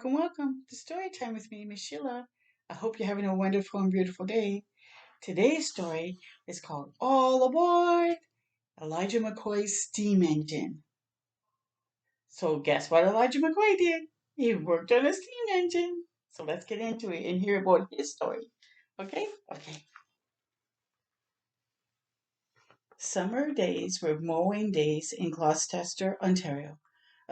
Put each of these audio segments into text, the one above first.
Welcome to Story Time with me, Miss Sheila. I hope you're having a wonderful and beautiful day. Today's story is called All Aboard Elijah McCoy's Steam Engine. So, guess what Elijah McCoy did? He worked on a steam engine. So, let's get into it and hear about his story. Okay? Okay. Summer days were mowing days in Gloucester, Ontario.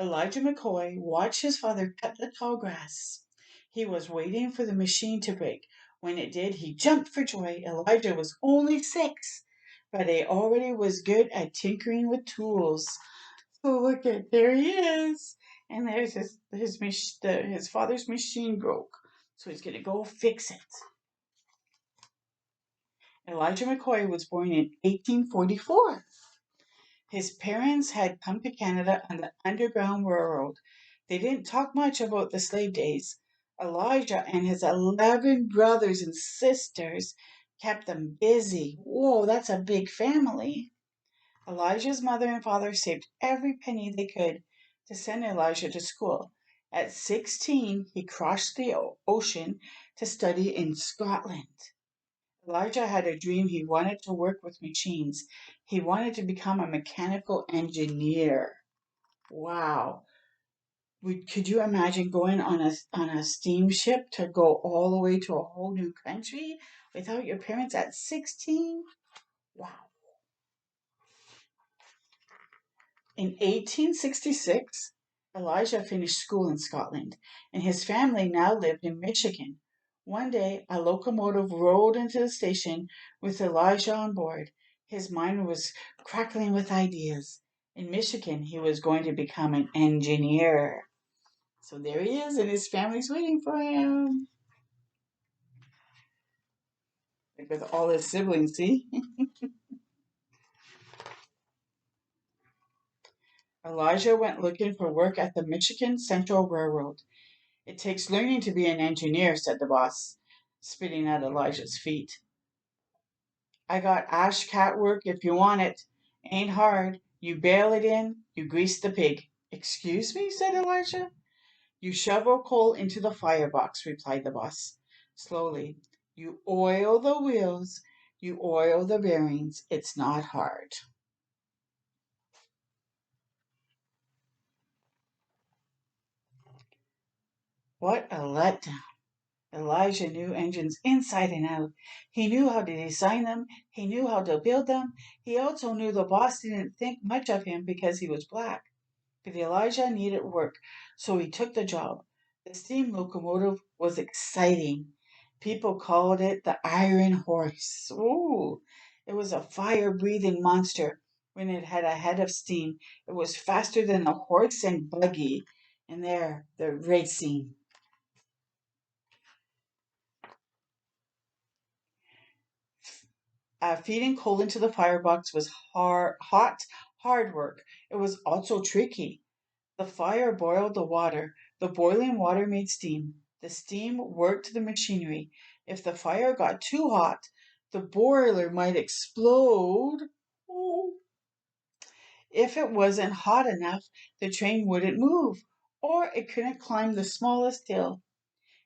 Elijah McCoy watched his father cut the tall grass. He was waiting for the machine to break. When it did, he jumped for joy. Elijah was only 6, but he already was good at tinkering with tools. So look at there he is, and there's his father's machine broke, so he's gonna go fix it. Elijah McCoy was born in 1844. His parents had come to Canada on the Underground Railroad. They didn't talk much about the slave days. Elijah and his 11 brothers and sisters kept them busy. Whoa, that's a big family. Elijah's mother and father saved every penny they could to send Elijah to school. At 16, he crossed the ocean to study in Scotland. Elijah had a dream. He wanted to work with machines. He wanted to become a mechanical engineer. Wow. Could you imagine going on a steamship to go all the way to a whole new country without your parents at 16? Wow. In 1866, Elijah finished school in Scotland, and his family now lived in Michigan. One day, a locomotive rolled into the station with Elijah on board. His mind was crackling with ideas. In Michigan, he was going to become an engineer. So there he is, and his family's waiting for him. Like with all his siblings, see? Elijah went looking for work at the Michigan Central Railroad. It takes learning to be an engineer, said the boss, spitting at Elijah's feet. I got ash cat work if you want it. Ain't hard. You bail it in, you grease the pig. Excuse me, said Elijah. You shovel coal into the firebox, replied the boss. Slowly. You oil the wheels, you oil the bearings. It's not hard. What a letdown. Elijah knew engines inside and out. He knew how to design them. He knew how to build them. He also knew the boss didn't think much of him because he was black. But Elijah needed work, so he took the job. The steam locomotive was exciting. People called it the Iron Horse. Ooh, it was a fire-breathing monster. When it had a head of steam, it was faster than a horse and buggy. And there, they're racing. Feeding coal into the firebox was hard work. It was also tricky. The fire boiled the water. The boiling water made steam. The steam worked the machinery. If the fire got too hot, the boiler might explode. Oh. If it wasn't hot enough, the train wouldn't move, or it couldn't climb the smallest hill.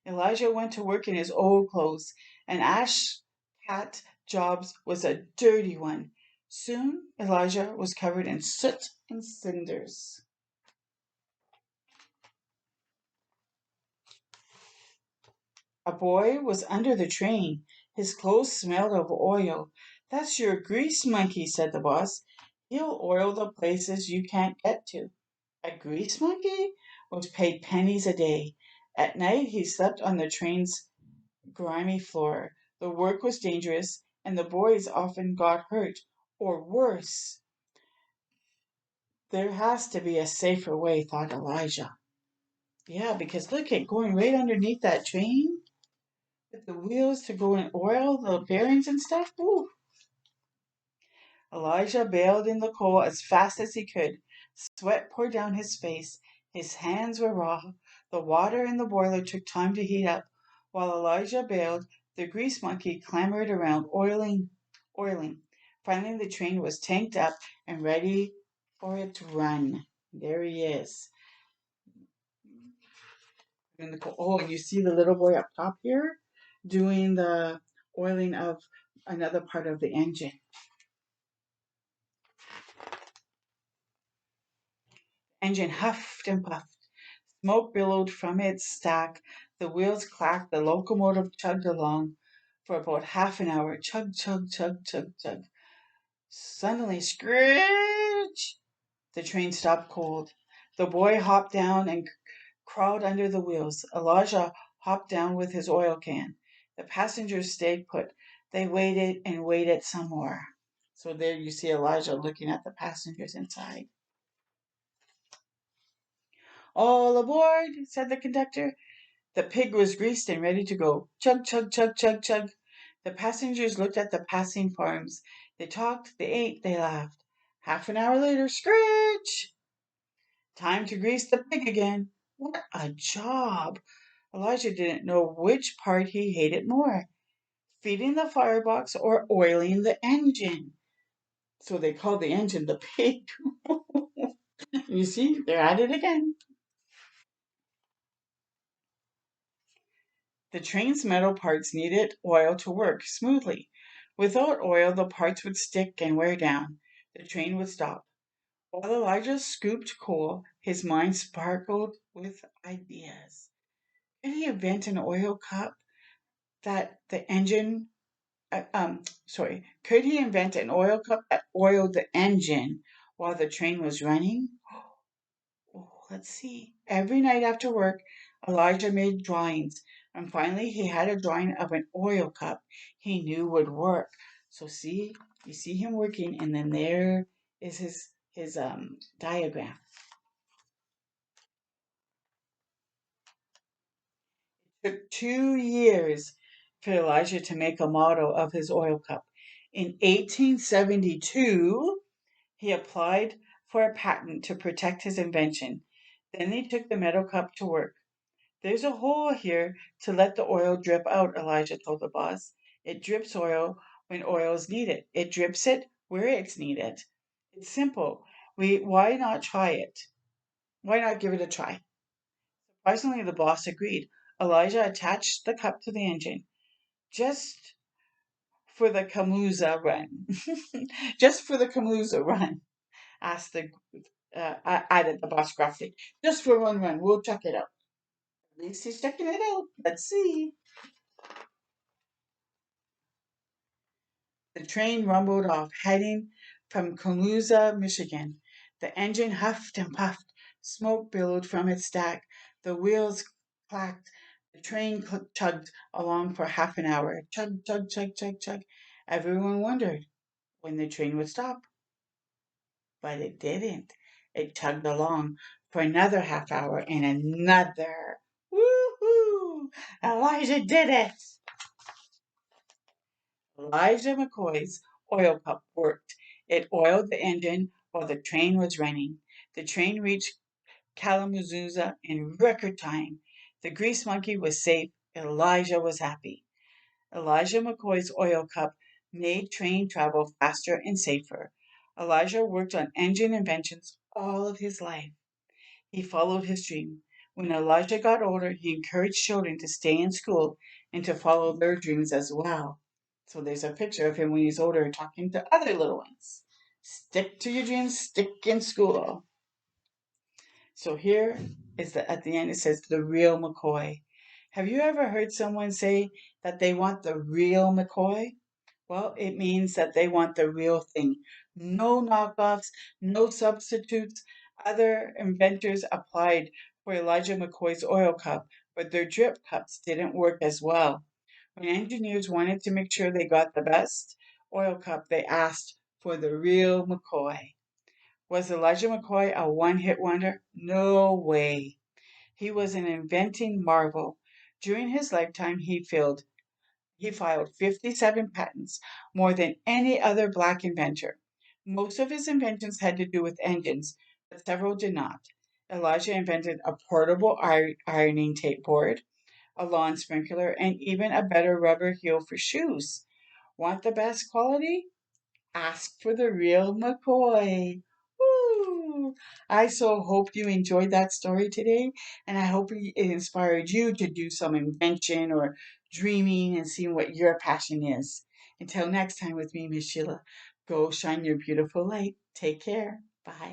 Elijah went to work in his old clothes, and Ash Cat Jobs was a dirty one. Soon Elijah was covered in soot and cinders. A boy was under the train. His clothes smelled of oil. That's your grease monkey, said the boss. He'll oil the places you can't get to. A grease monkey was paid pennies a day. At night he slept on the train's grimy floor. The work was dangerous, and the boys often got hurt, or worse. There has to be a safer way, thought Elijah. Yeah, because look at going right underneath that train with the wheels to go and oil the bearings and stuff. Ooh. Elijah baled in the coal as fast as he could. Sweat poured down his face. His hands were raw. The water in the boiler took time to heat up. While Elijah baled, the grease monkey clambered around, oiling. Finally, the train was tanked up and ready for it to run. There he is. Oh, and you see the little boy up top here doing the oiling of another part of the engine. Engine huffed and puffed. Smoke billowed from its stack. The wheels clacked. The locomotive chugged along for about half an hour. Chug, chug, chug, chug, chug. Suddenly, screech! The train stopped cold. The boy hopped down and crawled under the wheels. Elijah hopped down with his oil can. The passengers stayed put. They waited and waited some more. So there you see Elijah looking at the passengers inside. All aboard, said the conductor. The pig was greased and ready to go. Chug, chug, chug, chug, chug. The passengers looked at the passing farms. They talked, they ate, they laughed. Half an hour later, screech! Time to grease the pig again. What a job! Elijah didn't know which part he hated more, feeding the firebox or oiling the engine. So they called the engine the pig. You see, they're at it again. The train's metal parts needed oil to work smoothly. Without oil, the parts would stick and wear down. The train would stop. While Elijah scooped coal, his mind sparkled with ideas. Could he invent an oil cup that the engine could he invent an oil cup that oiled the engine while the train was running? Oh, let's see. Every night after work, Elijah made drawings, and finally he had a drawing of an oil cup he knew would work. So see, you see him working, and then there is his diagram. It took 2 years for Elijah to make a model of his oil cup. In 1872, he applied for a patent to protect his invention. Then he took the metal cup to work. There's a hole here to let the oil drip out, Elijah told the boss. It drips oil when oil is needed. It drips it where it's needed. It's simple. Why not try it? Why not give it a try? Surprisingly, the boss agreed. Elijah attached the cup to the engine. Just for the Kamuza run. Just for the Kamuza run, asked the added the boss gruffly. Just for one run, we'll check it out. At least he's checking it out. Let's see. The train rumbled off, heading from Kamuza, Michigan. The engine huffed and puffed. Smoke billowed from its stack. The wheels clacked. The train chugged along for half an hour. Chug, chug, chug, chug, chug. Everyone wondered when the train would stop, but it didn't. It chugged along for another half hour and another. Woohoo! Elijah did it! Elijah McCoy's oil pump worked. It oiled the engine while the train was running. The train reached Kalamazoo in record time. The grease monkey was safe. Elijah was happy. Elijah McCoy's oil cup made train travel faster and safer. Elijah worked on engine inventions all of his life. He followed his dream. When Elijah got older, he encouraged children to stay in school and to follow their dreams as well. So there's a picture of him when he's older talking to other little ones. Stick to your dreams, stick in school. So here is at the end it says the real McCoy. Have you ever heard someone say that they want the real McCoy? Well, it means that they want the real thing. No knockoffs, no substitutes. Other inventors applied for Elijah McCoy's oil cup, but their drip cups didn't work as well. When engineers wanted to make sure they got the best oil cup, they asked for the real McCoy. Was Elijah McCoy a one-hit wonder? No way. He was an inventing marvel. During his lifetime, he filed 57 patents, more than any other black inventor. Most of his inventions had to do with engines, but several did not. Elijah invented a portable ironing tape board, a lawn sprinkler, and even a better rubber heel for shoes. Want the best quality? Ask for the real McCoy. Woo! I so hope you enjoyed that story today, and I hope it inspired you to do some invention or dreaming and seeing what your passion is. Until next time with me, Miss Sheila, go shine your beautiful light. Take care. Bye.